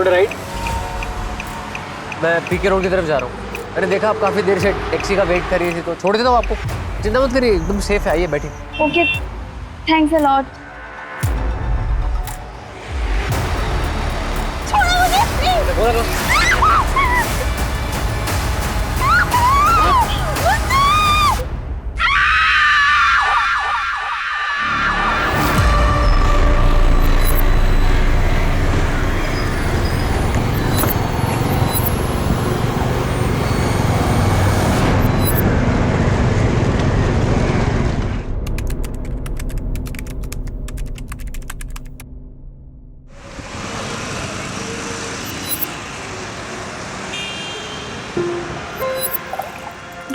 Road right. मैं पीके road की तरफ जा रहा हूँ। मैंने देखा आप काफ़ी देर से टैक्सी का वेट कर रही थी, तो छोड़ देता हूँ आपको। चिंता मत करिए, एकदम सेफ है। आइए बैठिए। Okay, thanks a lot.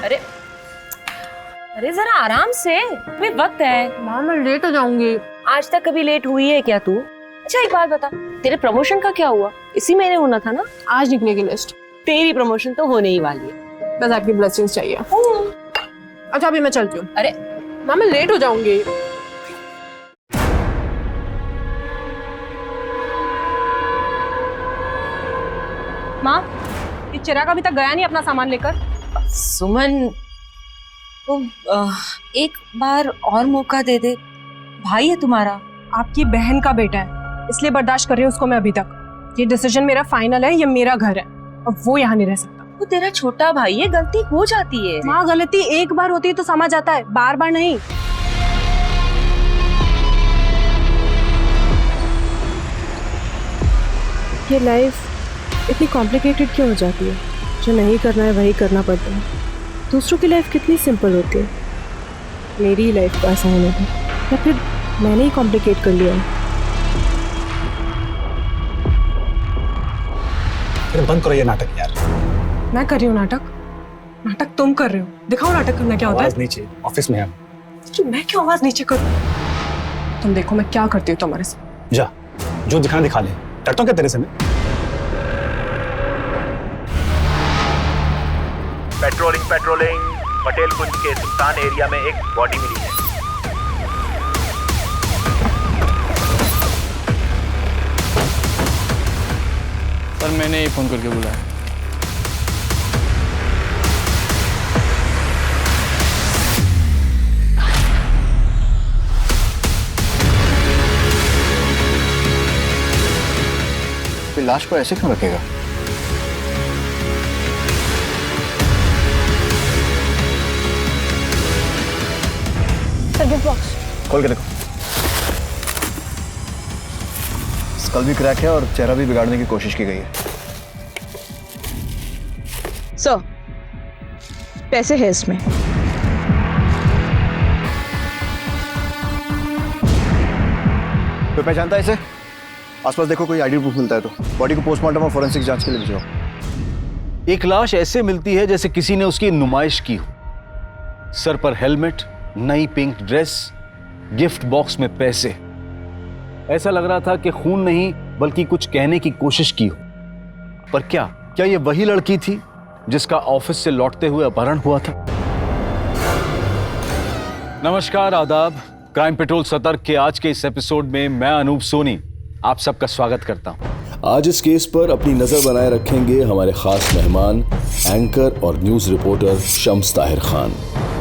अरे अरे जरा आराम से, अभी वक्त है। माँ मैं लेट हो जाऊंगी। आज तक कभी लेट हुई है क्या तू? अच्छा एक बात बता, तेरे प्रमोशन का क्या हुआ? इसी महीने होना था ना? आज निकलेगी लिस्ट। तेरी प्रमोशन तो होने ही वाली है। बस आपकी ब्लेसिंग्स चाहिए। अच्छा अभी मैं चलती हूँ। अरे माँ मैं लेट हो जाऊंगी। माँ ये चिराग अभी तक गया नहीं अपना सामान लेकर। सुमन, तो एक बार और मौका दे दे। भाई है तुम्हारा। आपकी बहन का बेटा है, इसलिए बर्दाश्त कर रही हूँ उसको मैं अभी तक। ये डिसीजन मेरा फाइनल है, ये मेरा घर है और वो यहाँ नहीं रह सकता। वो तेरा छोटा भाई है, गलती हो जाती है। माँ गलती एक बार होती है तो समझ आता है, बार बार नहीं। ये लाइफ इतनी कॉम्प्लिकेटेड क्यों हो जाती है? जो नहीं करना है वही करना पड़ता है। दूसरों की लाइफ कितनी सिंपल होती है, मेरी लाइफ को आसान है या फिर मैंने ही कॉम्प्लिकेट कर लिया है? बंद करो ये नाटक यार। मैं कर रही हूँ नाटक? नाटक तुम कर रहे हो। दिखाओ नाटक करना क्या होता है। आवाज नीचे, ऑफिस में है। तो मैं क्यों आवाज नीचे करूँ? तुम देखो मैं क्या करती हूँ तुम्हारे साथ। जा, जो दिखाना दिखा ले। डरता हूँ क्या तेरे से मैं? पेट्रोलिंग पटेल कुंज के सुल्तान एरिया में एक बॉडी मिली है। सर मैंने ही फोन करके बुलाया। फिर लाश को ऐसे क्यों रखेगा? खोल के देखो। स्कल भी क्रैक है और चेहरा भी बिगाड़ने की कोशिश की गई है। सर पैसे है इसमें। कोई पहचानता है इसे? आसपास देखो, कोई आईडी प्रूफ मिलता है तो बॉडी को पोस्टमार्टम और फोरेंसिक जांच के लिए भिजवाओ। एक लाश ऐसे मिलती है जैसे किसी ने उसकी नुमाइश की हो। सर पर हेलमेट, नई पिंक ड्रेस, गिफ्ट बॉक्स में पैसे। ऐसा लग रहा था कि खून नहीं बल्कि कुछ कहने की कोशिश की हो। पर क्या ये वही लड़की थी जिसका ऑफिस से लौटते हुए अपहरण हुआ था? नमस्कार, आदाब। क्राइम पेट्रोल सतर्क के आज के इस एपिसोड में मैं अनूप सोनी आप सबका स्वागत करता हूं। आज इस केस पर अपनी नजर बनाए रखेंगे हमारे खास मेहमान, एंकर और न्यूज रिपोर्टर शम्स ताहिर खान।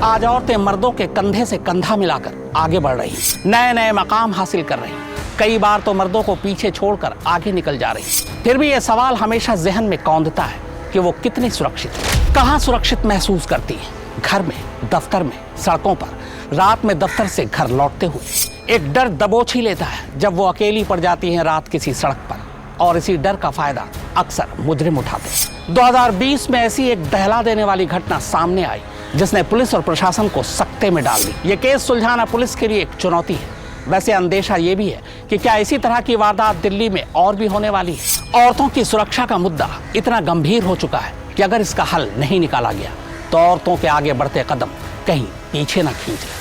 आज औरतें मर्दों के कंधे से कंधा मिलाकर आगे बढ़ रही, नए नए मकाम हासिल कर रही, कई बार तो मर्दों को पीछे छोड़कर आगे निकल जा रही। फिर भी ये सवाल हमेशा जहन में कौंधता है कि वो कितनी सुरक्षित है, कहाँ सुरक्षित महसूस करती है। घर में, दफ्तर में, सड़कों पर, रात में दफ्तर से घर लौटते हुए एक डर दबोच ही लेता है जब वो अकेली पड़ जाती है रात किसी सड़क पर, और इसी डर का फायदा अक्सर मुजरिम उठाते हैं। 2020 में ऐसी एक दहला देने वाली घटना सामने आई जिसने पुलिस और प्रशासन को सकते में डाल दी। ये केस सुलझाना पुलिस के लिए एक चुनौती है। वैसे अंदेशा ये भी है कि क्या इसी तरह की वारदात दिल्ली में और भी होने वाली है। औरतों की सुरक्षा का मुद्दा इतना गंभीर हो चुका है कि अगर इसका हल नहीं निकाला गया तो औरतों के आगे बढ़ते कदम कहीं पीछे ना खींच ले।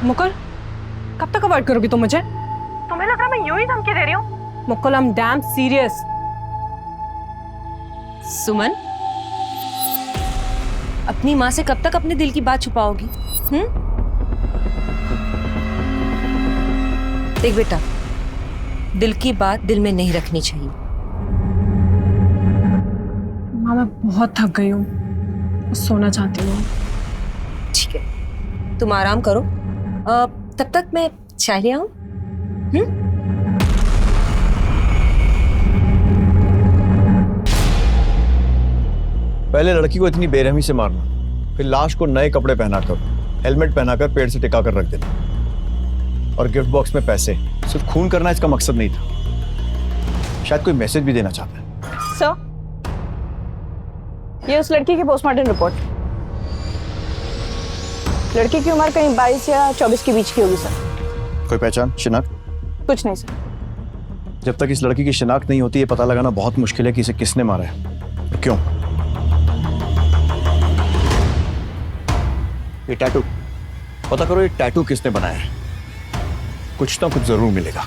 मुकुल, कब तक अवॉइड करोगी तुम मुझे? तुम्हें लग रहा मैं यूं ही धमकी दे रही हूँ? Mukul, I am damn serious. Suman, अपनी माँ से कब तक अपने दिल की बात छुपाओगी? देख बेटा, दिल की बात दिल में नहीं रखनी चाहिए। माँ मैं बहुत थक गई हूँ, सोना चाहती हूँ। ठीक है, तुम आराम करो। तब तक मैं चाय ले आऊं? पहले लड़की को इतनी बेरहमी से मारना, फिर लाश को नए कपड़े पहनाकर, हेलमेट पहनाकर पेड़ से टिका कर रख देना, और गिफ्ट बॉक्स में पैसे। सिर्फ खून करना इसका मकसद नहीं था, शायद कोई मैसेज भी देना चाहता है। सर, ये उस लड़की की पोस्टमार्टम रिपोर्ट। लड़की की उम्र कहीं 22 या 24 के बीच की होगी सर। कोई पहचान, शिनाख्त? कुछ नहीं सर। जब तक इस लड़की की शिनाख्त नहीं होती, ये पता लगाना बहुत मुश्किल है कि इसे किसने मारा है और क्यों। ये टैटू, पता करो ये टैटू किसने बनाया है। कुछ ना कुछ जरूर मिलेगा।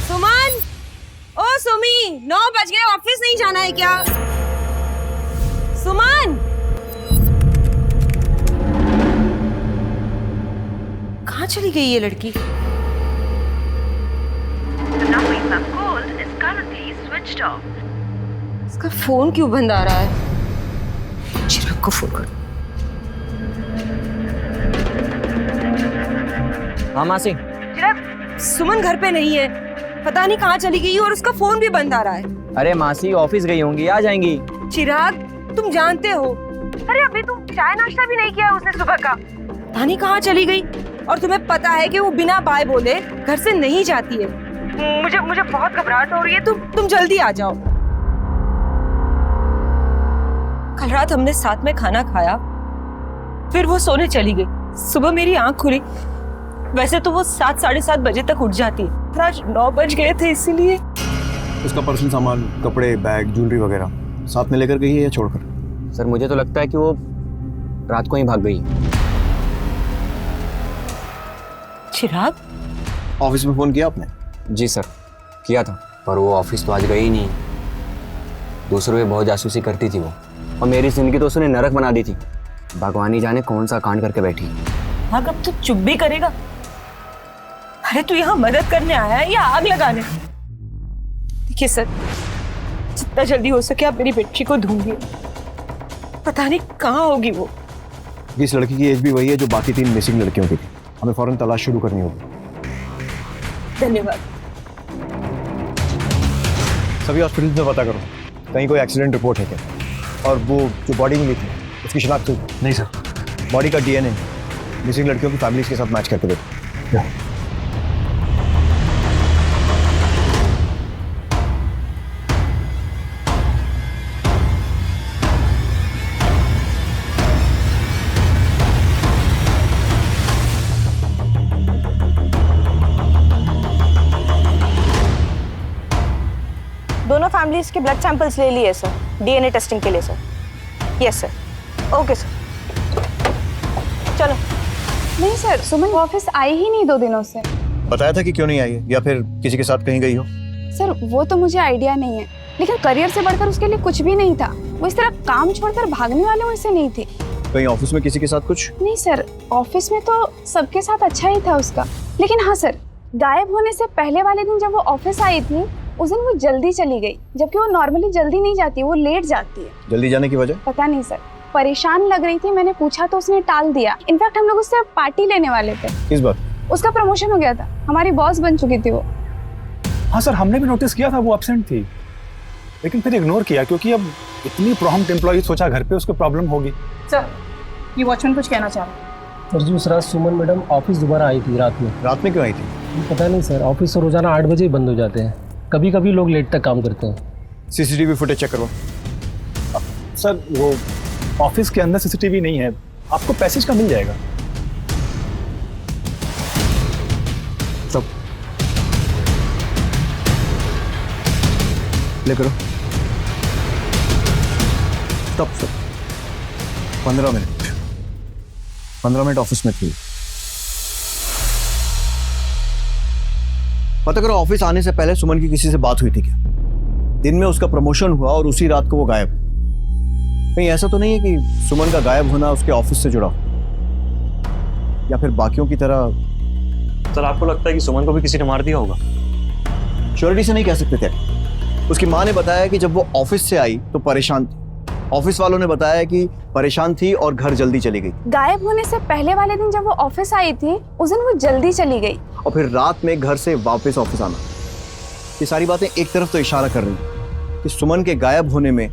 सुमन, ओ सुमी, 9 बज गए, ऑफिस नहीं जाना है क्या? सुमन, कहाँ चली गई ये लड़की? इसका फोन क्यों बंद आ रहा है? चिराग को फोन करो। हाँ मासी। चिराग, सुमन घर पे नहीं है, पता नहीं कहाँ चली गई और उसका फोन भी बंद आ रहा है। अरे मासी ऑफिस गई होंगी, आ जाएंगी। चिराग, तुम जानते हो, अरे अभी तुम चाय नाश्ता भी नहीं किया उसने सुबह का। पता नहीं कहाँ चली गई, और तुम्हें पता है कि वो बिना बाय बोले घर से नहीं जाती है। मुझे बहुत घबराहट हो रही है, तुम जल्दी आ जाओ। कल रात हमने साथ में खाना खाया, फिर वो सोने चली गई। सुबह मेरी आंख खुली, वैसे तो वो 7 साढ़े 7 बजे तक उठ जाती है, पर आज 9 बज गए थे, इसीलिए। उसका पर्सनल सामान, कपड़े, बैग, ज्वेलरी वगैरह साथ में लेकर गई है या छोड़कर? सर मुझे तो लगता है कि वो रात को ही भाग गई। चिराग, ऑफिस में फोन किया आपने? जी सर, किया था, पर वो ऑफिस तो आज गई ही नहीं। दूसरों पे बहुत जासूसी करती थी वो, और मेरी जिंदगी तो उसने नरक बना दी थी। भगवान ही जाने कौन सा कांड करके बैठी। हाँ, अब तो चुप भी करेगा? अरे तू यहाँ मदद करने आया है या आग लगाने? देखिए सर, जितना जल्दी हो सके आप मेरी बेटी को ढूंढिए, पता नहीं कहाँ होगी वो। इस लड़की की एज भी वही है जो बाकी 3 मिसिंग लड़कियों की थी। हमें फौरन तलाश शुरू करनी होगी। धन्यवाद। सभी हॉस्पिटल्स में पता करो, कहीं कोई एक्सीडेंट रिपोर्ट है क्या, और वो जो बॉडी मिली थी उसकी शिनाख्त हुई? नहीं सर। बॉडी का डीएनए मिसिंग लड़कियों की फैमिलीज के साथ मैच करके देखो। दोनों फैमिलीज के ब्लड सैंपल्स ले लिए सर, डीएनए टेस्टिंग के लिए sir. Yes sir. Okay sir, चलो। नहीं सर, सुमन ऑफिस आई ही नहीं 2 दिनों से। बताया था कि क्यों नहीं आई है, या फिर किसी के साथ कहीं गई हो? सर वो तो मुझे आइडिया नहीं है, लेकिन करियर से बढ़कर उसके लिए कुछ भी नहीं था। वो इस तरह काम छोड़कर भागने वाले वैसे नहीं थी। कहीं ऑफिस में किसी के साथ कुछ? नहीं सर, ऑफिस में तो सबके साथ अच्छा ही था उसका, लेकिन हाँ सर, गायब होने से पहले वाले दिन जब वो ऑफिस आई थी, उस दिन वो जल्दी चली गई, जबकि वो नॉर्मली जल्दी नहीं जाती, वो लेट जाती है। जल्दी जाने की वजह? पता नहीं सर, परेशान लग रही थी, मैंने पूछा तो उसने टाल दिया। इनफैक्ट हम लोग उससे पार्टी लेने वाले थे। किस बात? उसका प्रमोशन हो गया था, हमारी बॉस बन चुकी थी वो। हाँ सर, हमने भी नोटिस किया था वो एब्सेंट थी, लेकिन फिर इग्नोर किया क्योंकि अब इतनी प्रॉम्प्ट एम्प्लॉई, सोचा घर पे उसको प्रॉब्लम होगी। सर, ये वॉचमैन कुछ कहना चाह रहा है। सर जी, उस रात सुमन मैडम ऑफिस दोबारा आई थी रात में। रात में क्यों आई थी? पता नहीं सर, ऑफिस तो रोजाना 8 बजे ही बंद हो जाते हैं, कभी कभी लोग लेट तक काम करते हैं। सीसीटीवी फुटेज चेक करो। सर वो ऑफिस के अंदर सीसीटीवी नहीं है, आपको पैसेज का मिल जाएगा। सब प्ले करो। Stop sir. 15 मिनट ऑफिस में थी। पता करो ऑफिस आने से पहले सुमन की किसी से बात हुई थी क्या? दिन में उसका प्रमोशन हुआ और उसी रात को वो गायब। कहीं ऐसा तो नहीं है कि सुमन का गायब होना उसके ऑफिस से जुड़ा हो, या फिर बाकियों की तरह सर आपको लगता है कि सुमन को भी किसी ने मार दिया होगा? श्योरिटी से नहीं कह सकते थे। उसकी माँ ने बताया कि जब वो ऑफिस से आई तो परेशान थी। ऑफिस वालों ने बताया कि परेशान थी और घर जल्दी चली गई। गायब होने से पहले वाले दिन जब वो ऑफिस आई थी उस दिन वो जल्दी चली गई और फिर रात में घर से वापस ऑफिस आना। ये सारी बातें एक तरफ तो इशारा कर रही हैं कि सुमन के गायब होने में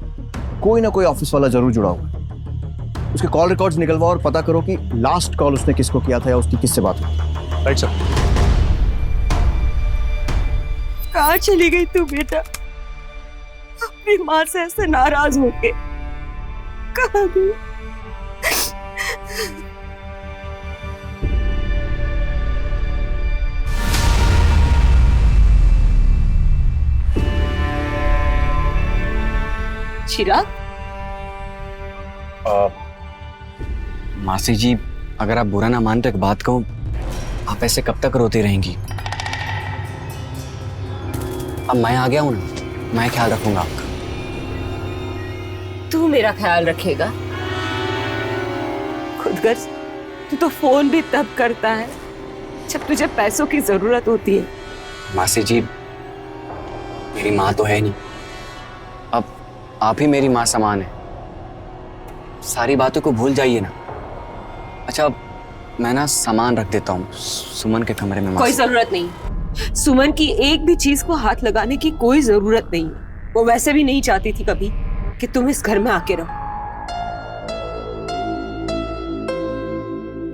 कोई ना कोई ऑफिस वाला जरूर जुड़ा हुआ है। उसके कॉल रिकॉर्ड्स निकलवाओ और पता करो कि लास्ट कॉल उसने किसको किया था या उसकी किससे बात हुई। Right sir. कहाँ चली गई तू बेटा? अपनी माँ से ऐसे नाराज होके कहाँ गई? चिराग? मासी जी, अगर आप बुरा ना मानते एक बात कहूं, आप ऐसे कब तक रोती रहेंगी? अब मैं आ गया हूं ना, मैं ख्याल रखूंगा आपका। तू मेरा ख्याल रखेगा? खुदगर्ज, तू तो फोन भी तब करता है जब तुझे पैसों की जरूरत होती है। मासी जी, मेरी माँ तो है नहीं, अब आप ही मेरी माँ समान है। सारी बातों को भूल जाइए ना। अच्छा, मैं ना सामान रख देता हूँ सुमन के कमरे में। कोई जरूरत नहीं, सुमन की एक भी चीज को हाथ लगाने की कोई जरूरत नहीं। वो वैसे भी नहीं चाहती थी कभी कि तुम इस घर में आके रहो।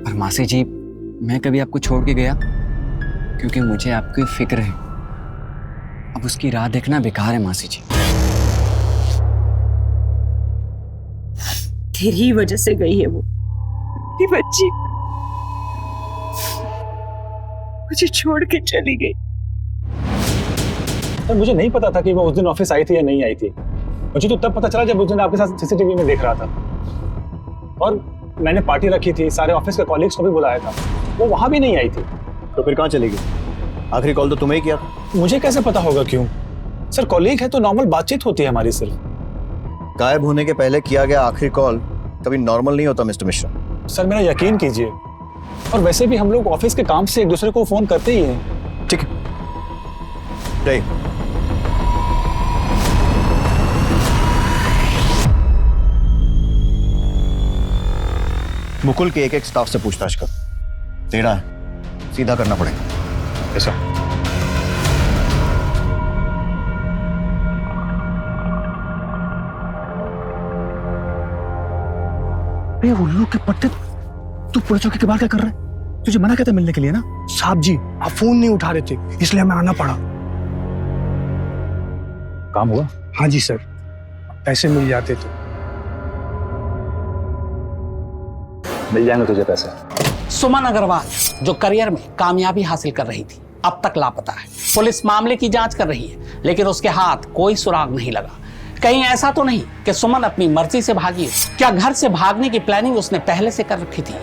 पर मासी जी, मैं कभी आपको छोड़ के गया? क्योंकि मुझे आपकी फिक्र है। अब उसकी राह देखना बेकार है मासी जी। तेरी वजह से गई है वो, ये बच्ची मुझे छोड़ के चली गई। तो मुझे नहीं पता था कि वो उस दिन ऑफिस आई थी या नहीं आई थी। मुझे तो तब पता चला जब उस दिन आपके साथ सीसीटीवी में देख रहा था। और मैंने पार्टी रखी थी, सारे ऑफिस के कॉलीग्स को भी बुलाया था, वो वहां भी नहीं आई थी। तो फिर कहाँ चली गई? आखिरी कॉल तो तुम्हें ही किया था। मुझे कैसे पता होगा? क्यों सर, कॉलीग है तो नॉर्मल बातचीत होती है हमारी। सिर्फ गायब होने के पहले किया गया आखिरी कॉल कभी नॉर्मल नहीं होता मिस्टर मिश्रा। सर मेरा यकीन कीजिए, और वैसे भी हम लोग ऑफिस के काम से एक दूसरे को फोन करते ही हैं। ठीक है, मुकुल के एक स्टाफ से पूछताछ कर। टेढ़ा है, सीधा करना पड़ेगा। ऐसा उल्लू के पट्टे, तू पुलिस चौकी के बाहर क्या कर रहा है? तुझे मना किया था मिलने के लिए ना? साहब जी, आप फोन नहीं उठा रहे थे, इसलिए हमें आना पड़ा। काम हुआ? हाँ जी सर, पैसे मिल जाते तो। मिल जाएंगे तुझे पैसे। सुमन अग्रवाल जो करियर में कामयाबी हासिल कर रही थी, अब तक लापता है। पुलिस मामले की जांच कर रही है, लेकिन उसके हाथ कोई सुराग नहीं लगा। कहीं ऐसा तो नहीं कि सुमन अपनी मर्जी से भागी? क्या घर से भागने की प्लानिंग उसने पहले से कर रखी थी?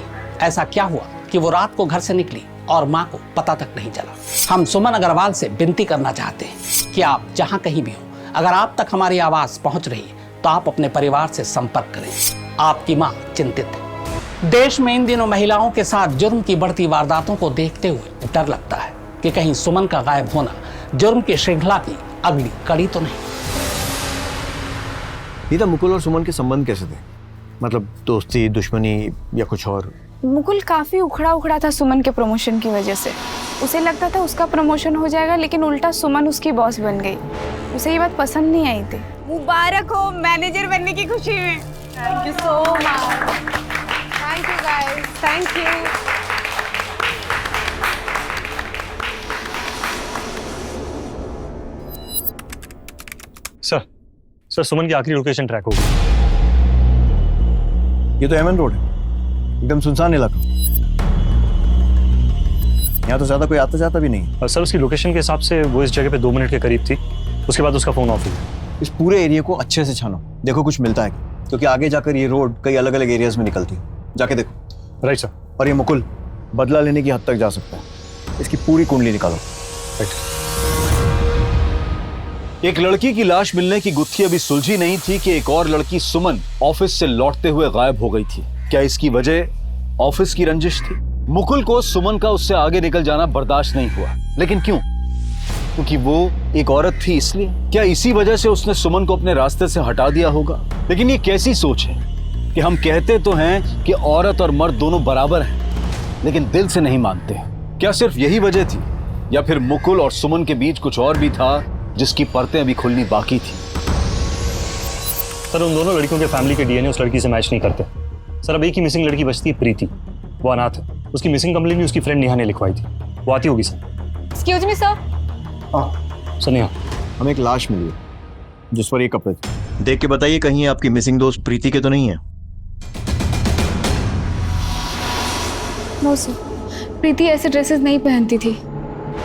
ऐसा क्या हुआ कि वो रात को घर से निकली और माँ को पता तक नहीं चला? हम सुमन अग्रवाल से विनती करना चाहते हैं कि आप जहाँ कहीं भी हो, अगर आप तक हमारी आवाज पहुंच रही है तो आप अपने परिवार से संपर्क करें। आपकी माँ चिंतित है। देश में इन दिनों महिलाओं के साथ जुर्म की बढ़ती वारदातों को देखते हुए डर लगता है कि कहीं सुमन का गायब होना जुर्म की श्रृंखला की अगली कड़ी तो नहीं। नीता, मुकुल और सुमन के संबंध कैसे थे? मतलब दोस्ती, दुश्मनी या कुछ और? मुकुल काफी उखड़ा उखड़ा था सुमन के प्रमोशन की वजह से। उसे लगता था उसका प्रमोशन हो जाएगा, लेकिन उल्टा सुमन उसकी बॉस बन गई। उसे ये बात पसंद नहीं आई थी। मुबारक हो मैनेजर बनने की खुशी में। Thank you so much. Thank you guys, thank you. Sir, Suman की आखिरी लोकेशन ट्रैक हो गई। ये तो एमएन रोड है, एकदम सुनसान इलाका। यहाँ तो ज्यादा कोई आता जाता भी नहीं। सर, उसकी लोकेशन के हिसाब से वो इस जगह पे 2 मिनट के करीब थी, उसके बाद उसका फोन ऑफ हो गया। इस पूरे एरिया को अच्छे से छानो, देखो कुछ मिलता है, क्योंकि आगे जाकर ये रोड कई अलग अलग एरियाज में निकलती है। जाके देखो। Right sir. और ये मुकुल बदला लेने की हद तक जा सकता है, इसकी पूरी कुंडली निकालो। राइट। एक लड़की की लाश मिलने की गुत्थी अभी सुलझी नहीं थी कि एक और लड़की सुमन ऑफिस से लौटते हुए गायब हो गई थी। क्या इसकी वजह ऑफिस की रंजिश थी? मुकुल को सुमन का उससे आगे निकल जाना बर्दाश्त नहीं हुआ। लेकिन क्यों? क्योंकि वो एक औरत थी इसलिए? क्या इसी वजह से उसने सुमन को अपने रास्ते से हटा दिया होगा? लेकिन ये कैसी सोच है कि हम कहते तो हैं कि औरत और मर्द दोनों बराबर हैं, लेकिन दिल से नहीं मानते। क्या सिर्फ यही वजह थी, या फिर मुकुल और सुमन के बीच कुछ और भी था जिसकी परतें अभी खुलनी बाकी थी? सर उन दोनों लड़कियों के फैमिली के डीएनए उस लड़की से मैच नहीं करते। सर अब एक ही मिसिंग लड़की बचती है, प्रीति। वो अनाथ है। उसकी मिसिंग कंप्लेंट भी उसकी फ्रेंड नेहा ने लिखवाई थी। वो आती होगी sir. Excuse me sir. Sir Neha, हमें एक लाश मिली है जिस पर ये कपड़े थे। देख के बताइए कहीं आपकी मिसिंग दोस्त प्रीति के तो नहीं है? नो सर, प्रीति ऐसे ड्रेसेस नहीं पहनती थी।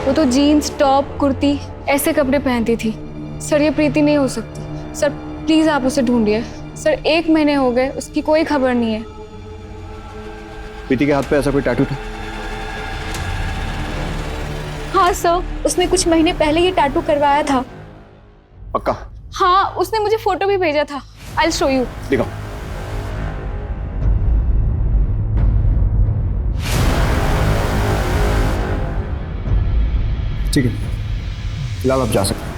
वो तो जीन्स, टॉप, कुर्ती ऐसे कपड़े पहनती थी। सर ये प्रीति नहीं हो सकती। सर प्लीज आप उसे ढूंढिए। सर 1 महीने हो गए, उसकी कोई खबर नहीं है। प्रीति के हाथ पे ऐसा कोई टैटू था? हाँ सर, उसने कुछ महीने पहले ये टैटू करवाया था। पक्का? हाँ, उसने मुझे फोटो भी भेजा था। I will show you. दिखाओ। ठीक है, फिलहाल आप जा सकते हैं।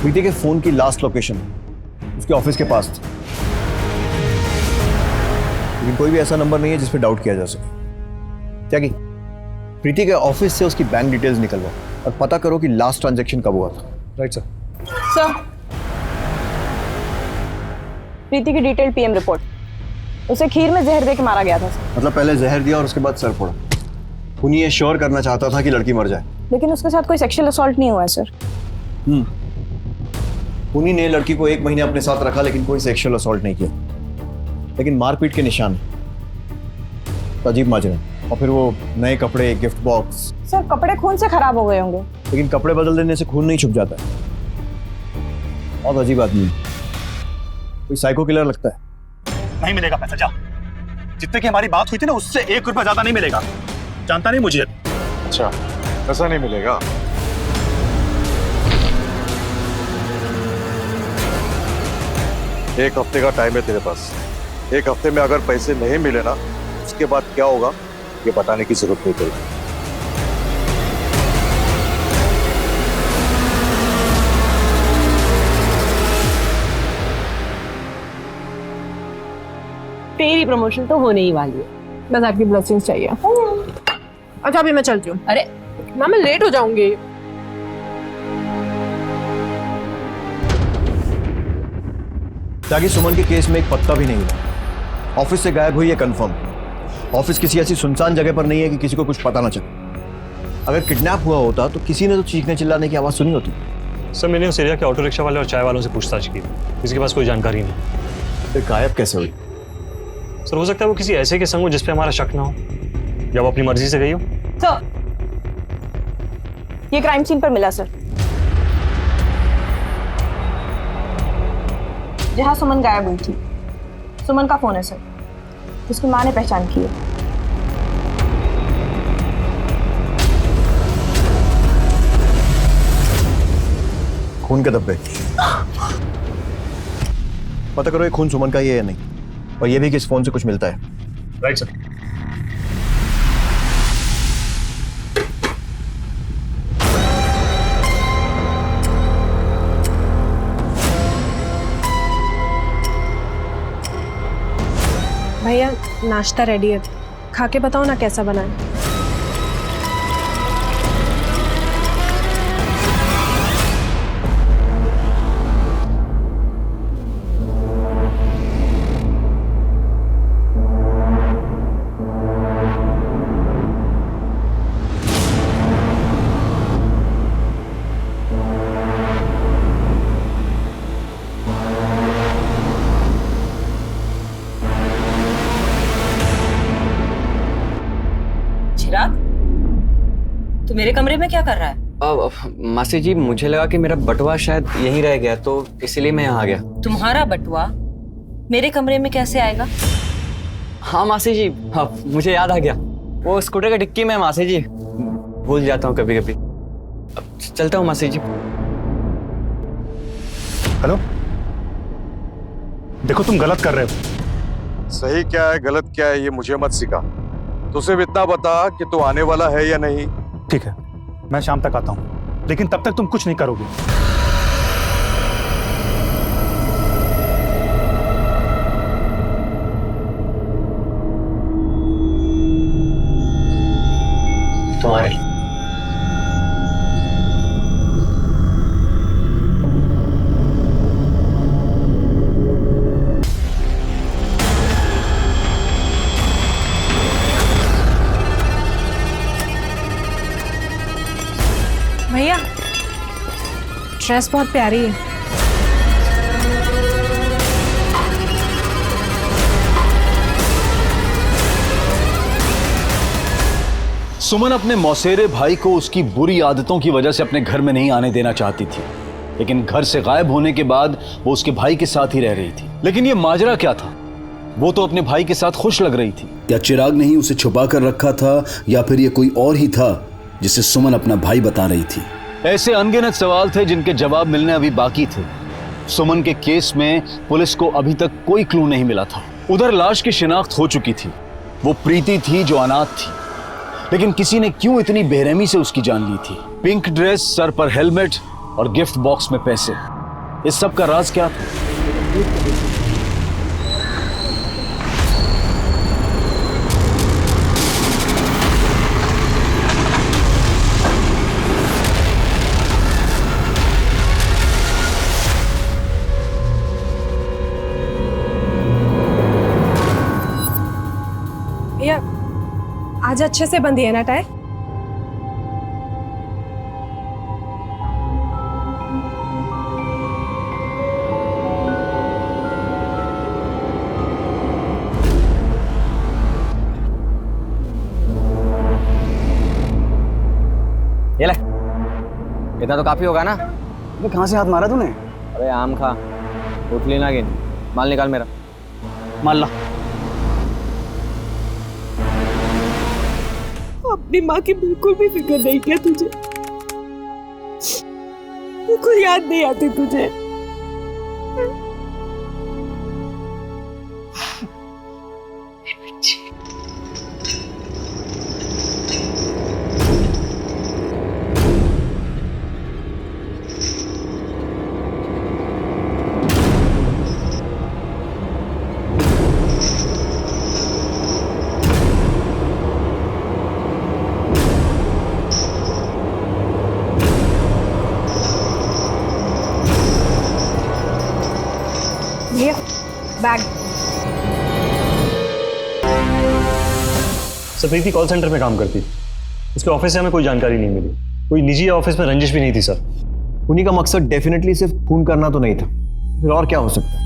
प्रीति के फोन की लास्ट लोकेशन उसके ऑफिस के पास थी, लेकिन कोई भी ऐसा नंबर नहीं है जिस पे डाउट किया जा सके। क्या की प्रीति के ऑफिस से उसकी बैंक डिटेल्स निकलवाओ और पता करो कि लास्ट ट्रांजैक्शन कब हुआ था। Right sir. सर, प्रीति की डिटेल्ड पीएम रिपोर्ट। उसे खीर में जहर दे के मारा गया था सर। मतलब पहले जहर दिया और उसके बाद सर फोड़ा। खूनी ये श्योर करना चाहता था कि लड़की मर जाए। लेकिन उसके साथ कोई सेक्सुअल असॉल्ट नहीं हुआ है सर। खूनी ने लड़की को 1 महीने अपने साथ रखा लेकिन कोई सेक्सुअल असॉल्ट नहीं किया, लेकिन मारपीट के निशान। तो अजीब माजरा। और फिर वो नए कपड़े, गिफ्ट बॉक्स। सर कपड़े खून से खराब हो गए होंगे। लेकिन कपड़े बदल देने से खून नहीं छुप जाता है। बहुत अजीब आदमी है, कोई साइको किलर लगता है। नहीं मिलेगा पैसा, जा। जितने की हमारी बात हुई थी ना, उससे 1 रुपया ज्यादा नहीं मिलेगा। जानता नहीं मुझे। अच्छा, पैसा नहीं मिलेगा? एक हफ्ते का टाइम है तेरे पास। 1 हफ्ते में अगर पैसे नहीं मिले ना, उसके बाद क्या होगा ये बताने की जरूरत नहीं पड़ेगी। तेरी प्रमोशन तो होने ही वाली है, बस आपकी ब्लेसिंग्स चाहिए। अच्छा अभी मैं चलती हूँ। अरे मैं लेट हो जाऊंगी। ताकि सुमन के केस में एक पत्ता भी नहीं हुआ। ऑफिस से गायब हुई है कंफर्म। ऑफिस किसी ऐसी सुनसान जगह पर नहीं है कि किसी को कुछ पता ना चले। अगर किडनैप हुआ होता तो किसी ने तो चीखने चिल्लाने की आवाज सुनी होती। सर मैंने उस एरिया के ऑटो रिक्शा वाले और चाय वालों से पूछताछ की, किसी के पास कोई जानकारी नहीं। फिर गायब कैसे हुई? सर हो सकता है वो किसी ऐसे के संग हो जिस पे हमारा शक ना हो, या वो अपनी मर्जी से गई हो। सर ये क्राइम सीन पर मिला सर, जहां सुमन गायब हुई थी। सुमन का फोन है सर, उसकी मां ने पहचान की है। खून के धब्बे। पता करो ये खून सुमन का ही है या नहीं, और ये भी कि इस फोन से कुछ मिलता है। Right sir. भैया नाश्ता रेडी है, खा के बताओ ना कैसा बना है। तू मेरे कमरे में क्या कर रहा है? मासी जी मुझे लगा कि मेरा बटुआ शायद यहीं रह गया, तो इसलिए मैं यहाँ आ गया। तुम्हारा बटुआ मेरे कमरे में कैसे आएगा? हाँ मासी जी, हाँ मुझे याद आ गया, वो स्कूटर का डिक्की में। मासी जी भूल जाता हूँ कभी कभी। चलता हूँ मासी जी। हेलो, देखो तुम गलत कर रहे हो। सही क्या है गलत क्या है ये मुझे मत सिखा। तू सिर्फ इतना बता कि तू आने वाला है या नहीं। ठीक है, मैं शाम तक आता हूं, लेकिन तब तक तुम कुछ नहीं करोगे। तुम्हारे भैया ड्रेस बहुत प्यारी है। सुमन अपने मौसेरे भाई को उसकी बुरी आदतों की वजह से अपने घर में नहीं आने देना चाहती थी, लेकिन घर से गायब होने के बाद वो उसके भाई के साथ ही रह रही थी। लेकिन ये माजरा क्या था? वो तो अपने भाई के साथ खुश लग रही थी। क्या चिराग ने ही उसे छुपा कर रखा था या फिर ये कोई और ही था जिसे सुमन अपना भाई बता रही थी? ऐसे अनगिनत सवाल थे जिनके जवाब मिलने अभी बाकी थे। सुमन के केस में पुलिस को अभी तक कोई क्लू नहीं मिला था। उधर लाश की शिनाख्त हो चुकी थी, वो प्रीति थी जो अनाथ थी, लेकिन किसी ने क्यों इतनी बेरहमी से उसकी जान ली थी? पिंक ड्रेस, सर पर हेलमेट और गिफ्ट बॉक्स में पैसे, इस सब का राज क्या था? भैया आज अच्छे से बंधी है ना टाई? ये ले, इतना तो काफी होगा ना? अबे कहाँ से हाथ मारा तूने? अबे आम खा, उठ लेना गिन, माल निकाल मेरा। माल ला। अपनी माँ की बिल्कुल भी फिक्र नहीं किया तुझे, बिल्कुल याद नहीं आती तुझे। भैया बैग। सर प्रीति कॉल सेंटर में काम करती, उसके ऑफिस से हमें कोई जानकारी नहीं मिली। कोई निजी ऑफिस में रंजिश भी नहीं थी सर। उन्हीं का मकसद डेफिनेटली सिर्फ खून करना तो नहीं था, फिर और क्या हो सकता है?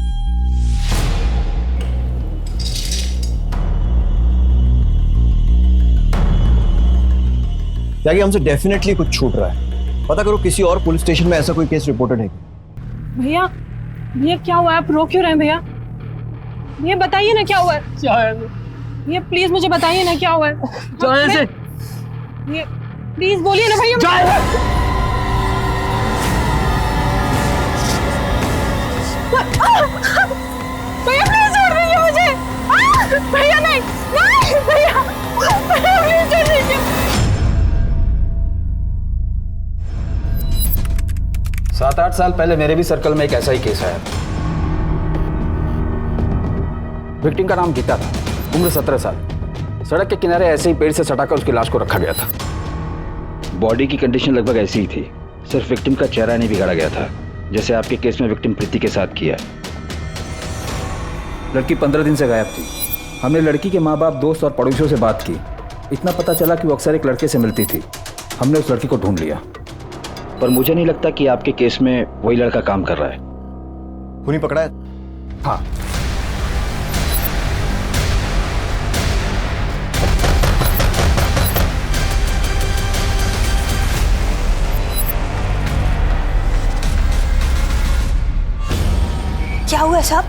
क्या कि हमसे डेफिनेटली कुछ छूट रहा है। पता करो किसी और पुलिस स्टेशन में ऐसा कोई केस रिपोर्टेड है। भैया भैया क्या हुआ है? आप रो क्यों रहे हैं भैया? भैया बताइए ना क्या हुआ है? क्या है? भैया प्लीज मुझे बताइए ना क्या हुआ है? जाए से। भैया प्लीज बोलिए ना भैया। भैया प्लीज छोड़ दीजिए मुझे। भैया नहीं नहीं भैया प्लीज छोड़ दीजिए। 7-8 साल पहले मेरे भी सर्कल में एक ऐसा ही केस आया। विक्टिम का नाम गीता था, उम्र 17 साल। सड़क के किनारे ऐसे ही पेड़ से सटाकर उसकी लाश को रखा गया था। बॉडी की कंडीशन लगभग ऐसी ही थी, सिर्फ विक्टिम का चेहरा नहीं बिगाड़ा गया था, जैसे आपके केस में विक्टिम प्रीति के साथ किया। लड़की 15 दिन से गायब थी। हमने लड़की के माँ बाप, दोस्त और पड़ोसियों से बात की। इतना पता चला कि वो अक्सर एक लड़के से मिलती थी। हमने उस लड़की को ढूंढ लिया, पर मुझे नहीं लगता कि आपके केस में वही लड़का काम कर रहा है। खूनी पकड़ा है? हाँ। क्या हुआ साहब?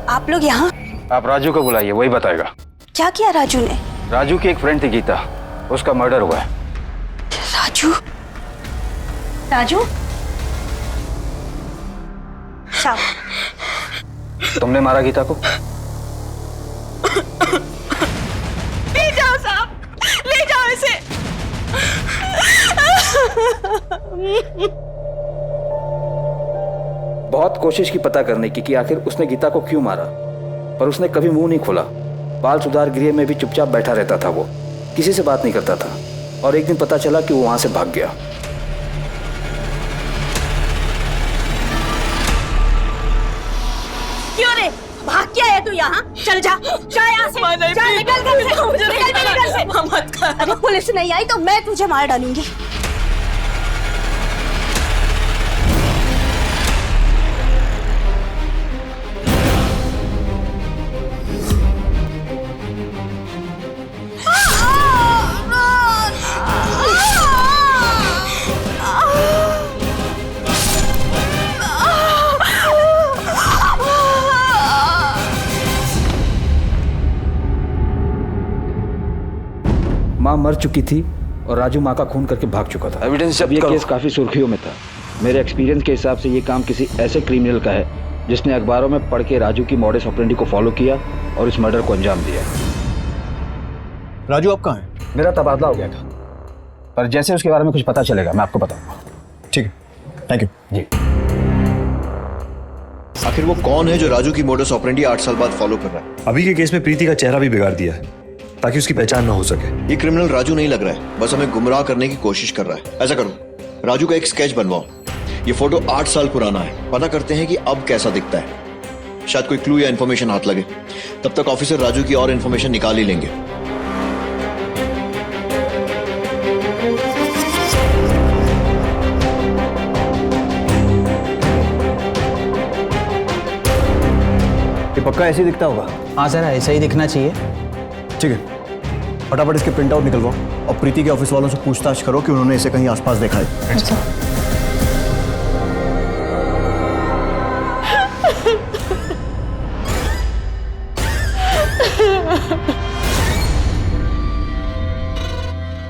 आप लोग यहाँ? आप राजू को बुलाइए, वही बताएगा। क्या किया राजू ने? राजू की एक फ्रेंड थी गीता, उसका मर्डर हुआ है। राजू? राजू? साहब तुमने मारा गीता को? ले जाओ साहब, ले जाओ इसे। बहुत कोशिश की पता करने की कि आखिर उसने गीता को क्यों मारा, पर उसने कभी मुंह नहीं खोला। बाल सुधार गृह में भी चुपचाप बैठा रहता था वो, किसी से बात नहीं करता था। और एक दिन पता चला कि वो वहां से भाग गया। क्यों रे, भाग क्या है तू यहाँ? चल जा, जा यहाँ से, जा, निकल घर से, निकल मेरे घर से। मत कर। अगर पुलिस नहीं आई तो मैं तुझे मार डालूंगी। माँ मर चुकी थी और राजू माँ का खून करके भाग चुका था। एविडेंस जब्त ये करो। केस काफी सुर्खियों में था। मेरे एक्सपीरियंस के हिसाब से ये काम किसी ऐसे क्रिमिनल का है जिसने अखबारों में पढ़ के राजू की मॉडस ऑपरेंडी को फॉलो किया और इस मर्डर को अंजाम दिया। राजू आप कहाँ हैं? मेरा तबादला हो गया था, पर जैसे उसके बारे में कुछ पता चलेगा मैं आपको बताऊंगा। ठीक है, थैंक यू जी। आखिर वो कौन है जो राजू की मोडस ऑपरेंडी 8 साल बाद फॉलो कर रहा है? अभी के केस में प्रीति का चेहरा भी बिगाड़ दिया है ताकि उसकी पहचान ना हो सके। ये क्रिमिनल राजू नहीं लग रहा है, बस हमें गुमराह करने की कोशिश कर रहा है। ऐसा करो, राजू का एक स्केच बनवाओ। ये फोटो 8 साल पुराना है, पता करते हैं कि अब कैसा दिखता है। शायद कोई क्लू या इन्फॉर्मेशन हाथ लगे। तब तक ऑफिसर राजू की और इन्फॉर्मेशन निकाल ही लेंगे। ये पक्का ऐसे ही दिखता होगा? हाँ सर, ऐसा ही दिखना चाहिए। ठीक है, फटाफट इसके प्रिंट आउट निकलवाओ और प्रीति के ऑफिस वालों से पूछताछ करो कि उन्होंने इसे कहीं आसपास देखा है। अच्छा।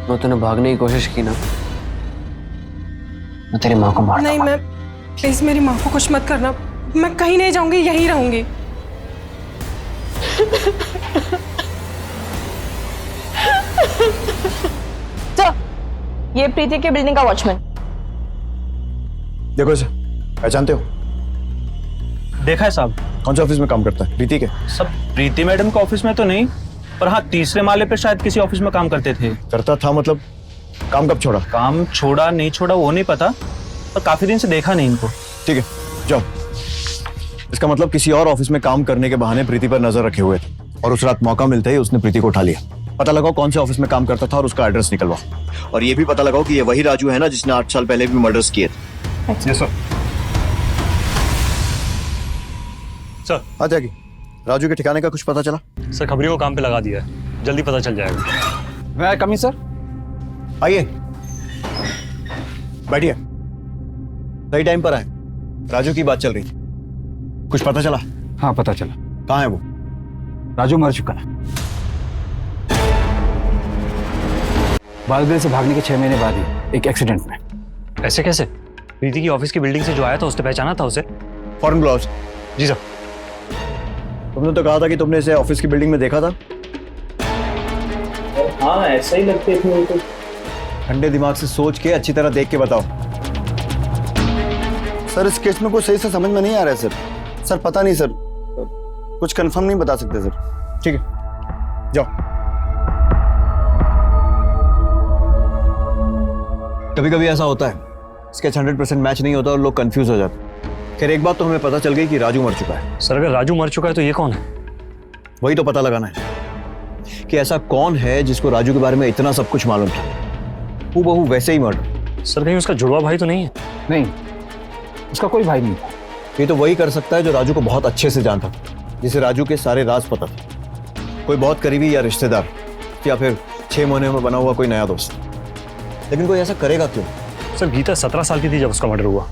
वो तूने भागने की कोशिश की ना, मैं तेरी माँ को मार नहीं, मैं प्लीज मेरी माँ को कुछ मत करना। मैं कहीं नहीं जाऊंगी, यहीं रहूंगी। तो ये प्रीति के बिल्डिंग का वॉचमैन। देखो इसे, पहचानते हो? देखा है साहब। कौन से ऑफिस में काम करता है? प्रीति के? सब प्रीति मैडम के ऑफिस में तो नहीं, पर हाँ तीसरे माले पे शायद किसी ऑफिस में काम करते थे। करता था मतलब? काम कब छोड़ा? काम छोड़ा नहीं छोड़ा वो नहीं पता, पर काफी दिन से देखा नहीं इनको। ठीक है, जाओ। इसका मतलब किसी और ऑफिस में काम करने के बहाने प्रीति पर नजर रखे हुए थे और उस रात मौका मिलते ही उसने प्रीति को उठा लिया। पता लगाओ कौन से ऑफिस में काम करता था और उसका एड्रेस निकलवाओ। और ये भी पता लगाओ कि ये वही राजू है ना जिसने 8 साल पहले भी मर्डर्स किए थे। Yes sir. सर। हाँ त्यागी, राजू के ठिकाने का कुछ पता चला? सर खबरियों को काम पे लगा दिया है, जल्दी पता चल जाएगा। मैं कमी सर? आइए, बैठिए। सही टाइम पर आए। राजू की बात चल रही थी, कुछ पता चला? हाँ पता चला। कहाँ है वो? राजू मर चुका है। बालगृह से भागने के 6 महीने बाद ही एक एक्सीडेंट में। ऐसे कैसे? प्रीति की ऑफिस की बिल्डिंग से जो आया था उसने पहचाना था उसे? Foreign blouse. जी सर। तुमने तो कहा था कि तुमने इसे ऑफिस की बिल्डिंग में देखा था। हाँ ऐसा ही लगते थे। तो ठंडे दिमाग से सोच के अच्छी तरह देख के बताओ। सर इस केस में कुछ सही से समझ में नहीं आ रहा है सर। सर पता नहीं सर, कुछ कंफर्म नहीं बता सकते सर। ठीक है, जाओ। कभी कभी ऐसा होता है, स्केच 100% मैच नहीं होता और लोग कंफ्यूज हो जाते। खैर एक बात तो हमें पता चल गई कि राजू मर चुका है। सर अगर राजू मर चुका है तो ये कौन है? वही तो पता लगाना है कि ऐसा कौन है जिसको राजू के बारे में इतना सब कुछ मालूम था। हूबहू वैसे ही मर्डर। सर कहीं उसका जुड़वा भाई तो नहीं है? नहीं, उसका कोई भाई नहीं था। ये तो वही कर सकता है जो राजू को बहुत अच्छे से जानता था, जिसे राजू के सारे राज पता था। कोई बहुत करीबी या रिश्तेदार, या फिर 6 महीने में बना हुआ कोई नया दोस्त। लेकिन कोई ऐसा करेगा क्यों? सर गीता 17 साल की थी जब उसका मर्डर हुआ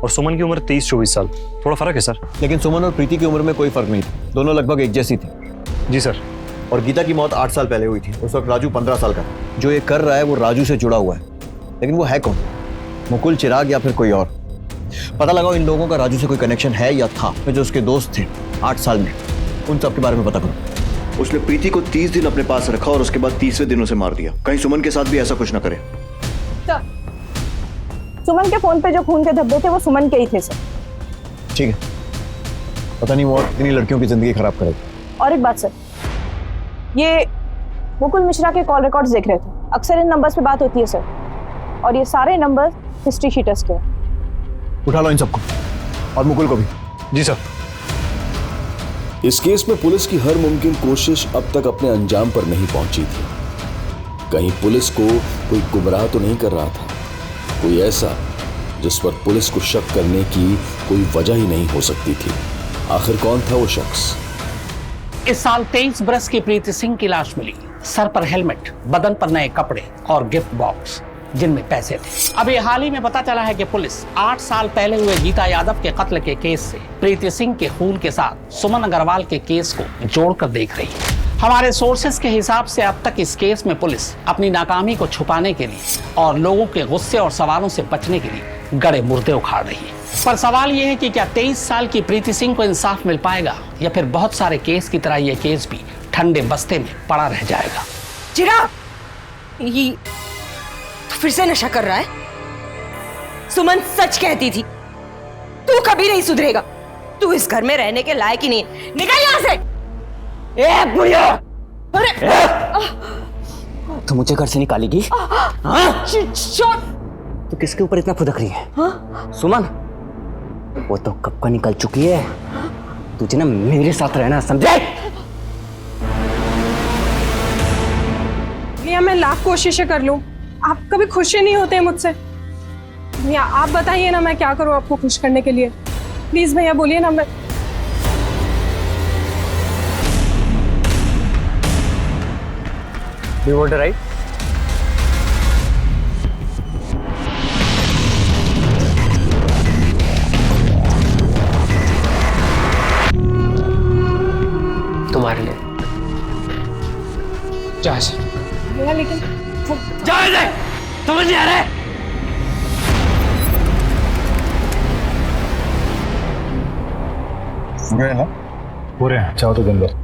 और सुमन की उम्र 23-24 साल। थोड़ा फर्क है सर। लेकिन सुमन और प्रीति की उम्र में कोई फर्क नहीं था, दोनों लगभग एक जैसी थी। जी सर। और गीता की मौत 8 साल पहले हुई थी, उस वक्त राजू 15 साल का था। जो ये कर रहा है वो राजू से जुड़ा हुआ है, लेकिन वो है कौन? मुकुल, चिराग या फिर कोई और? पता लगाओ इन लोगों का राजू से कोई कनेक्शन है या था। जो उसके दोस्त थे 8 साल में, उन सब के बारे में पता करो। उसने प्रीति को 30 दिन अपने पास रखा और उसके बाद 30वें दिन उसे मार दिया। कहीं सुमन के साथ भी ऐसा कुछ ना करे। सुमन के फोन पे जो खून के धब्बे थे वो सुमन के ही थे सर। ठीक है, पता नहीं वो और कितनी लड़कियों की जिंदगी खराब करेगा। और एक बात सर, ये मुकुल मिश्रा के कॉल रिकॉर्ड्स देख रहे थे। अक्सर इन नंबर्स पे बात होती है सर, और ये सारे नंबर हिस्ट्री शीटर्स के हैं। उठा लो इन सबको और मुकुल को भी। जी सर। इस केस में पुलिस की हर मुमकिन कोशिश अब तक अपने अंजाम पर नहीं पहुंची थी। कहीं पुलिस को कोई गुमराह तो नहीं कर रहा था, कोई ऐसा जिस पर पुलिस को शक करने की कोई वजह ही नहीं हो सकती थी। आखिर कौन था वो शख्स? इस साल 23 बरस की प्रीति सिंह की लाश मिली। सर पर हेलमेट, बदन पर नए कपड़े और गिफ्ट बॉक्स जिनमें पैसे थे। अभी हाल ही में पता चला है कि पुलिस 8 साल पहले हुए गीता यादव के कत्ल के केस से प्रीति सिंह के खून के साथ सुमन अग्रवाल के केस को जोड़कर देख रही है। हमारे सोर्सेस के हिसाब से अब तक इस केस में पुलिस अपनी नाकामी को छुपाने के लिए और लोगों के गुस्से और सवालों से बचने के लिए गड़े मुर्दे उखाड़ रही है। पर सवाल यह है कि क्या 23 साल की प्रीति सिंह को इंसाफ मिल पाएगा या फिर बहुत सारे केस की तरह यह केस भी ठंडे बस्ते में पड़ा रह जाएगा। चिराग, ये तो फिर से नशा कर रहा है। सुमन सच कहती थी, तू कभी नहीं सुधरेगा। तू इस घर में रहने के लायक ही नहीं है। निकल यहां से। ए बुढ़िया! अरे तो मुझे घर से निकालेगी? तो किसके ऊपर इतना फुदक रही है? सुमन, वो तो कब का निकल चुकी है। तुझे ना मेरे साथ रहना, समझे? भैया मैं लाख कोशिशें कर लूं, आप कभी खुश ही नहीं होते मुझसे। भैया आप बताइए ना मैं क्या करूं आपको खुश करने के लिए। प्लीज भैया बोलिए ना। मैं You want to write? तुम्हारे लिए। जहाज भैया लेकिन जहाज है, समझ नहीं आ रहा है? पूरे हैं? पूरे हैं। चाहो तो दिन भर।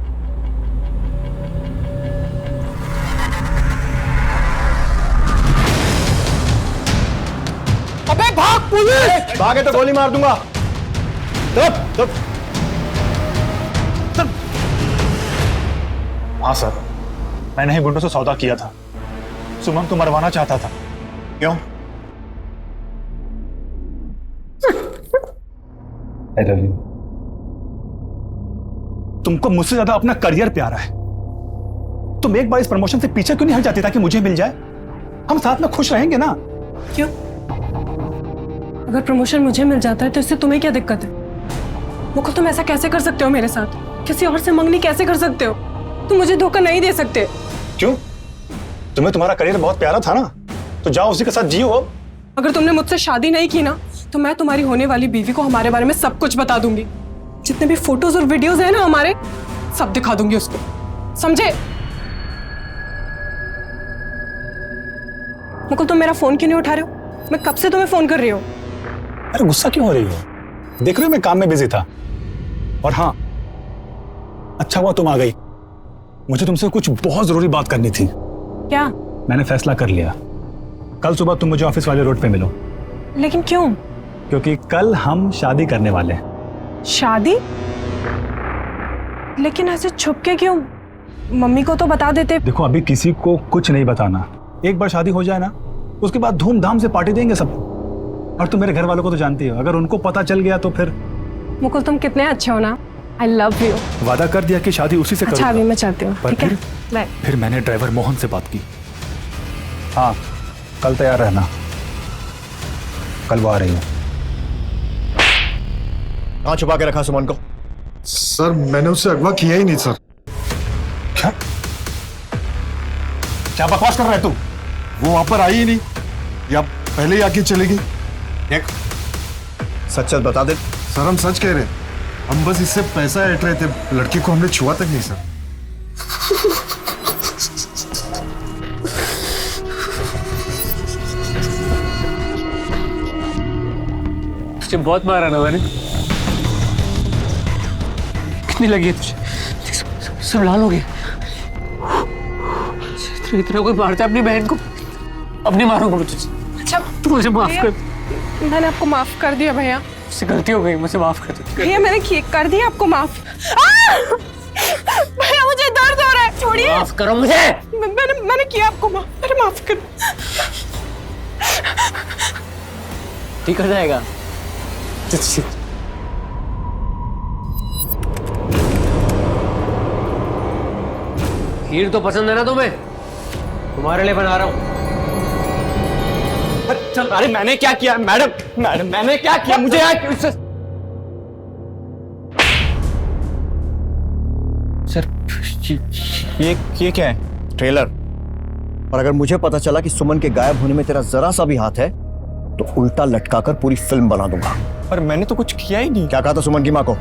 अबे भाग पुलिस! भागे तो गोली मार दूंगा। हाँ सर, मैंने ही गुंडों से सौदा किया था। सुमन को मरवाना चाहता था। क्यों? I love you। तुमको मुझसे ज्यादा अपना करियर प्यारा है। तुम एक बार इस प्रमोशन से पीछे क्यों नहीं हट जाती ताकि मुझे मिल जाए? हम साथ में खुश रहेंगे ना। क्यों? अगर प्रमोशन मुझे मिल जाता है तो इससे तुम्हें क्या दिक्कत है? मुकुल तुम ऐसा कैसे कर सकते हो मेरे साथ? किसी और से मंगनी कैसे कर सकते हो? तुम मुझे धोखा नहीं दे सकते। क्यों? तुम्हें तुम्हारा करियर बहुत प्यारा था ना, तो जाओ उसी के साथ जियो। अगर तुमने मुझसे शादी नहीं की ना तो मैं तुम्हारी होने वाली बीवी को हमारे बारे में सब कुछ बता दूंगी। जितने भी फोटोज और वीडियोस हैं ना हमारे, सब दिखा दूंगी उसको, समझे? मुकुल तुम मेरा फोन क्यों नहीं उठा रहे हो? मैं कब से तुम्हें फोन कर रही हूँ। अरे गुस्सा क्यों हो रही हो? देख रहे हो मैं काम में बिजी था। और हाँ, अच्छा हुआ तुम आ गई। मुझे तुमसे कुछ बहुत जरूरी बात करनी थी। क्या? मैंने फैसला कर लिया। कल सुबह तुम मुझे ऑफिस वाले रोड पे मिलो। लेकिन क्यों? क्योंकि कल हम शादी करने वाले हैं। शादी? लेकिन ऐसे छुप के क्यों? मम्मी को तो बता देते। देखो अभी किसी को कुछ नहीं बताना। एक बार शादी हो जाए ना, उसके बाद धूमधाम से पार्टी देंगे सब। और तुम मेरे घर वालों को तो जानती हो, अगर उनको पता चल गया तो फिर। मुकुल तुम कितने अच्छे हो ना। I love you। वादा कर दिया कि शादी उसी से करूंगा। अच्छा अभी मैं चलती हूँ। पर ठीक है? बाय। फिर मैंने ड्राइवर मोहन से बात की। हाँ, कल तैयार रहना, कल वो आ रही है। कहाँ छुपा के रखा सुमन को? सर मैंने उससे अगवा किया ही नहीं सर। क्या? क्या बकवास कर रहा है तू? वो वहां पर आई ही नहीं, या पहले ही आके चली गई। देख, सच सच बता दे। सर हम सच कह रहे हैं, हम बस इससे पैसा ऐंठ रहे थे। लड़की को हमने छुआ तक नहीं सर। तुझे बहुत मारा ना मैंने। कितनी लगी है तुझे? सब लाल हो गए। इतना कोई मारता है अपनी बहन को? अब नहीं मारूंगा मैं तुझे। अच्छा तू मुझे माफ कर। मैंने आपको माफ कर दिया भैया। मुझसे गलती हो गई, मुझे माफ कर दे। भैया मैंने कर दिया आपको माफ। भैया मुझे दर्द हो रहा है, छोड़िए। माफ करो मुझे। मैंने किया आपको माफ, मेरे माफ कर। ठीक हो जाएगा। खीर तो पसंद है ना तुम्हें? तुम्हारे लिए बना रहा हूं। चल, अरे मैंने क्या किया मैडम? मैंने क्या किया? मुझे सर ये क्या है? ट्रेलर। और अगर मुझे पता चला कि सुमन के गायब होने में तेरा जरा सा भी हाथ है तो उल्टा लटकाकर पूरी फिल्म बना दूंगा। पर मैंने तो कुछ किया ही नहीं। क्या कहा था सुमन की माँ को?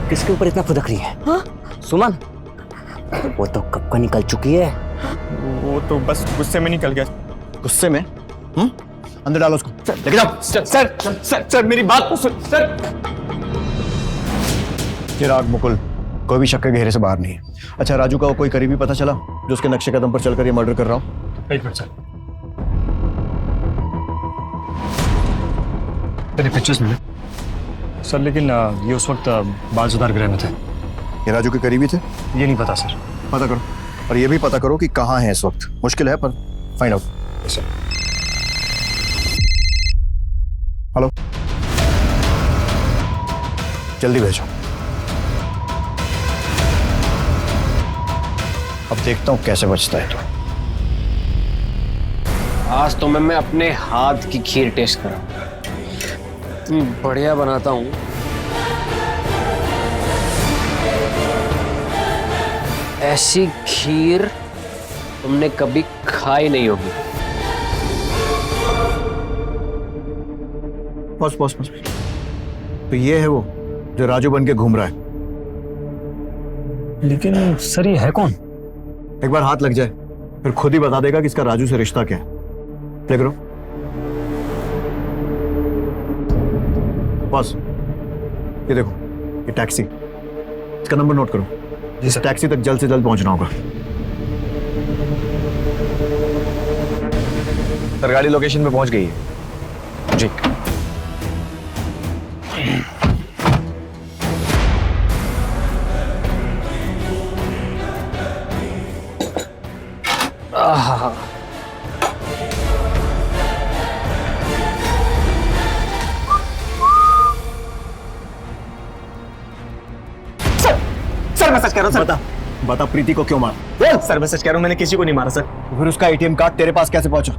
किसके ऊपर इतना फुदक रही है? हाँ? सुमन वो तो कब का निकल चुकी है। वो तो बस गुस्से में निकल गया। गुस्से में? अंदर डालो उसको, लेके जाओ। सर मेरी बात तो सुन सर। चिराग, मुकुल, कोई भी शक के घेरे से बाहर नहीं है। अच्छा, राजू का कोई करीबी पता चला जो उसके नक्शे कदम पर चलकर ये मर्डर कर रहा हो? एक मिनट सर, तेरे पिक्चर्स मिले सर, लेकिन ये उस वक्त बाल सुधार गृह में थे। ये राजू के करीबी थे? ये नहीं पता सर। पता करो, और ये भी पता करो कि कहाँ है इस वक्त। मुश्किल है पर फाइंड आउट। सर हेलो, जल्दी भेजो। अब देखता हूं कैसे बचता है। तो आज तो मैं अपने हाथ की खीर टेस्ट करा। इतनी बढ़िया बनाता हूं। ऐसी खीर तुमने कभी खाई नहीं होगी। बस। तो ये है वो जो राजू बन के घूम रहा है। लेकिन सर ये है कौन? एक बार हाथ लग जाए फिर खुद ही बता देगा कि इसका राजू से रिश्ता क्या है। प्ले करो। बस ये देखो, ये टैक्सी, इसका नंबर नोट करो। इस टैक्सी तक जल्द से जल्द पहुंचना होगा। सर गाड़ी लोकेशन पे पहुंच गई है जी। सर मैं सच कह रहा हूं सर। बता प्रीति को क्यों मारा? सर मैं सच कह रहा हूं, मैंने किसी को नहीं मारा सर। फिर उसका एटीएम कार्ड तेरे पास कैसे पहुंचा?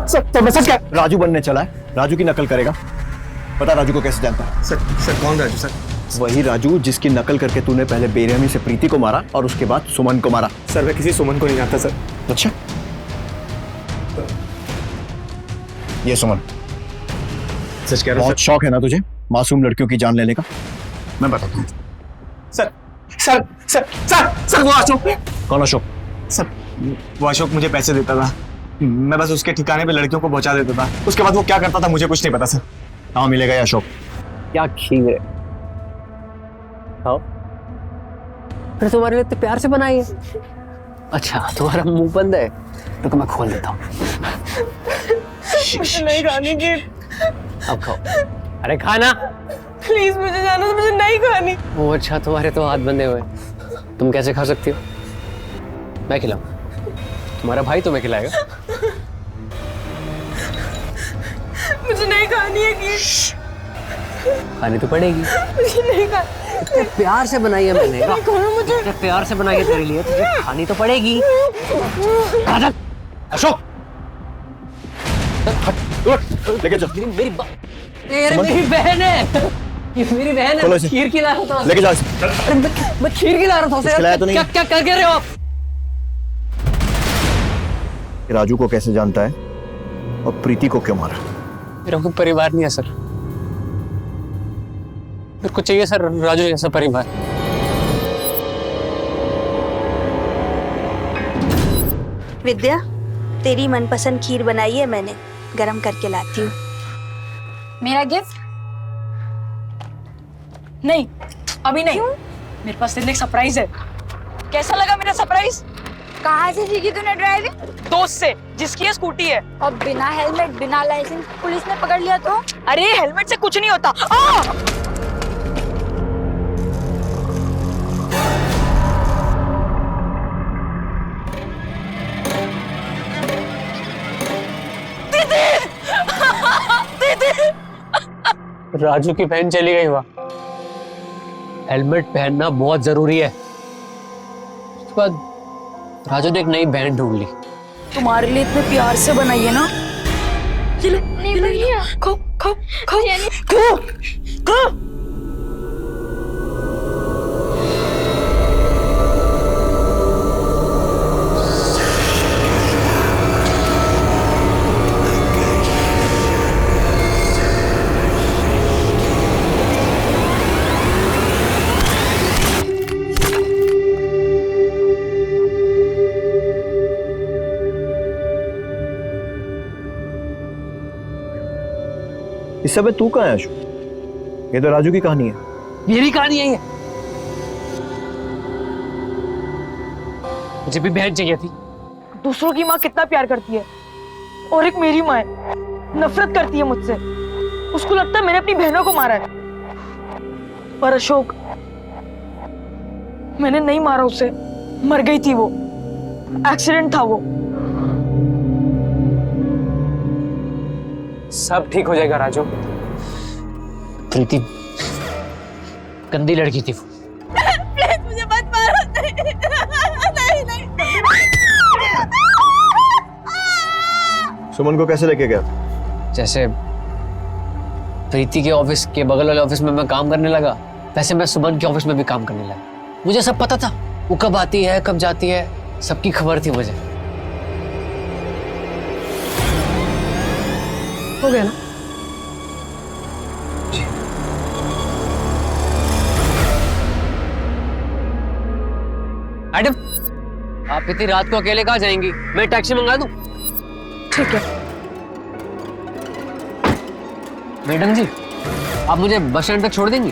सर मैं सच कह। राजू बनने चला है, राजू की नकल करेगा। पता राजू को कैसे जानता है? सर कौन राजू? सर वही राजू जिसकी नकल करके तूने पहले बेरहमी से प्रीति को मारा और उसके बाद सुमन को मारा। सर मैं किसी सुमन को नहीं जानता सर। अच्छा, ये सुमन। सच कह रहा हूं। बहुत शौक है ना तुझे मासूम लड़कियों की जान लेने का? मैं बताता हूँ। सर वो अशोक। कौन अशोक? सर वो अशोक मुझे पैसे देता था, मैं बस उसके ठिकाने पे लड़कियों को पहुंचा देता था। उसके बाद वो क्या करता था मुझे कुछ नहीं पता सर। कहाँ मिलेगा ये अशोक? क्या खीर है? खाओ। फिर तुम्हारे लिए इतने प्यार से बनाई है। अच्छा तुम्हारा मुंह बंद है तो मैं खोल देता हूँ। मुझे नहीं खानी खीर। अब खाओ। अरे खाना प्लीज, मुझे जाना, तो मुझे नहीं खानी। वो अच्छा, तुम्हारे तो हाथ बंधे हुए, तुम कैसे खा सकती हो? मैं खिलाऊं? तुम्हारा भाई तुम्हें खिलाएगा। मुझे नहीं खानी है खीर। खानी तो पड़ेगी। मुझे नहीं खानी। इतने प्यार से बनाई है मैंने। मुझे इतने प्यार से बनाई है तेरे लिए, तुझे खानी तो पड़ेगी। अशोक लेके चल। मेरी बहन है, ये मेरी बहन है। खीर खिला रहा था। लेके जाओ। अरे मैं खीर खिला रहा था उसे। खिलाया तो नहीं? क्या कर रहे हो आप? राजू को कैसे जानता है और प्रीति को क्यों मारा? मेरा कोई परिवार नहीं है सर। मेरे को चाहिए सर राजू जैसा परिवार। विद्या, तेरी मनपसंद खीर बनाई है मैंने, गरम करके लाती हूँ। मेरा गिफ्ट? नहीं, अभी नहीं। मेरे पास तेरे लिए एक सरप्राइज है। कैसा लगा मेरा सरप्राइज? कहाँ से सीखी तूने ड्राइविंग? दोस्त से, जिसकी ये स्कूटी है। और बिना हेलमेट, बिना लाइसेंस पुलिस ने पकड़ लिया तो? अरे हेलमेट से कुछ नहीं होता। राजू की बहन चली गई वहां। हेलमेट पहनना बहुत जरूरी है। उसके बाद राजू ने एक नई बहन ढूंढ ली। तुम्हारे लिए इतने प्यार से बनाई है ना। चलो नहीं भैया, खो खो खो खो खो। इस समय तू कहाँ है आशु? ये तो राजू की कहानी है। मेरी कहानी है ये। मुझे भी बहन चाहिए थी। दूसरों की माँ कितना प्यार करती है, और एक मेरी माँ है, नफरत करती है मुझसे। उसको लगता है मैंने अपनी बहनों को मारा है। पर अशोक, मैंने नहीं मारा उसे, मर गई थी वो। एक्सीडेंट था वो। सब ठीक हो जाएगा राजू। प्रीति गंदी लड़की थी वो। प्लीज मुझे मत मारो। नहीं नहीं। सुमन को कैसे लेके गया? जैसे प्रीति के ऑफिस के बगल वाले ऑफिस में मैं काम करने लगा, वैसे मैं सुमन के ऑफिस में भी काम करने लगा। मुझे सब पता था, वो कब आती है कब जाती है, सबकी खबर थी मुझे। हो गया ना? मैडम, आप इतनी रात को अकेले कहाँ जाएंगी? मैं टैक्सी मंगा दूं? ठीक है। मैडम जी, आप मुझे बस स्टैंड तक छोड़ देंगी?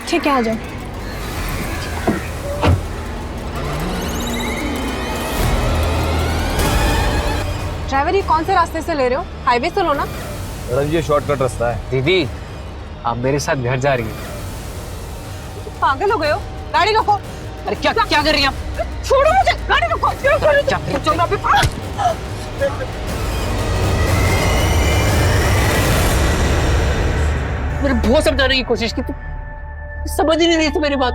ठीक है, आ जाओ। ड्राइवर, ये कौन से रास्ते से ले रहे हो? हाईवे से लो ना। मैडम जी, ये शॉर्टकट रास्ता है। दीदी, आप मेरे साथ घर जा रही हैं। पागल हो गए हो? गाड़ी रोको। अरे क्या क्या कर रही हैं आप? छोड़ो मुझे, गाड़ी रोको। चलो अभी। मैंने बहुत समझाने की कोशिश की, तू समझ ही नहीं रही थी मेरी बात।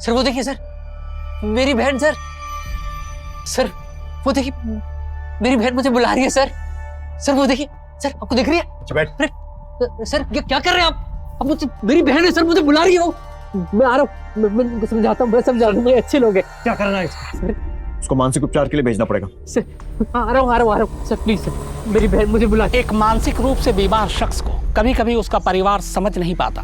सर वो देखिए सर, मेरी बहन सर वो देखिए, मेरी बहन मुझे बुला रही है सर वो देखिए सर, आपको दिख रही है? अरे सर क्या कर रहे हैं आप? अब मुझे, मेरी बहन है सर, मुझे बुला रही है वो। मैं आ रहा हूँ, मैं उनको समझाता हूँ, मैं समझा दूंगा, अच्छे लोग हैं। क्या करना है सर? उसको मानसिक उपचार के लिए भेजना पड़ेगा। सर आ रहा हूँ सर, प्लीज सर, मेरी बहन मुझे बुला। एक मानसिक रूप से बीमार शख्स को कभी कभी उसका परिवार समझ नहीं पाता,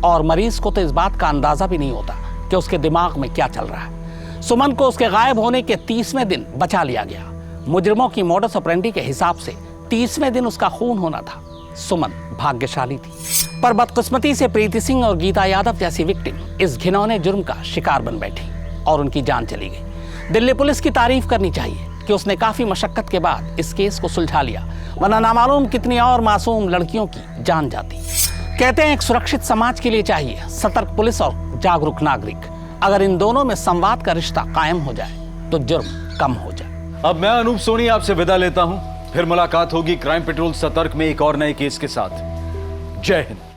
और मरीज को तो इस बात का अंदाजा भी नहीं होता कि उसके दिमाग में क्या चल रहा है। सुमन को उसके गायब होने के 30वें दिन बचा लिया गया। मुजरिमों की मोडस ऑपरेंडी के हिसाब से 30वें दिन उसका खून होना था। सुमन भाग्यशाली थी, पर बदकिस्मती से प्रीति सिंह और गीता यादव जैसी विक्टिम इस घिनौने जुर्म का शिकार बन बैठी और उनकी जान चली गई। दिल्ली पुलिस की तारीफ करनी चाहिए कि उसने काफी मशक्कत के बाद इस केस को सुलझा लिया, वरना नामालूम कितनी और मासूम लड़कियों की जान जाती। कहते हैं एक सुरक्षित समाज के लिए चाहिए सतर्क पुलिस और जागरूक नागरिक। अगर इन दोनों में संवाद का रिश्ता कायम हो जाए तो जुर्म कम हो जाए। अब मैं अनूप सोनी आपसे विदा लेता हूं, फिर मुलाकात होगी क्राइम पेट्रोल सतर्क में एक और नए केस के साथ। जय हिंद।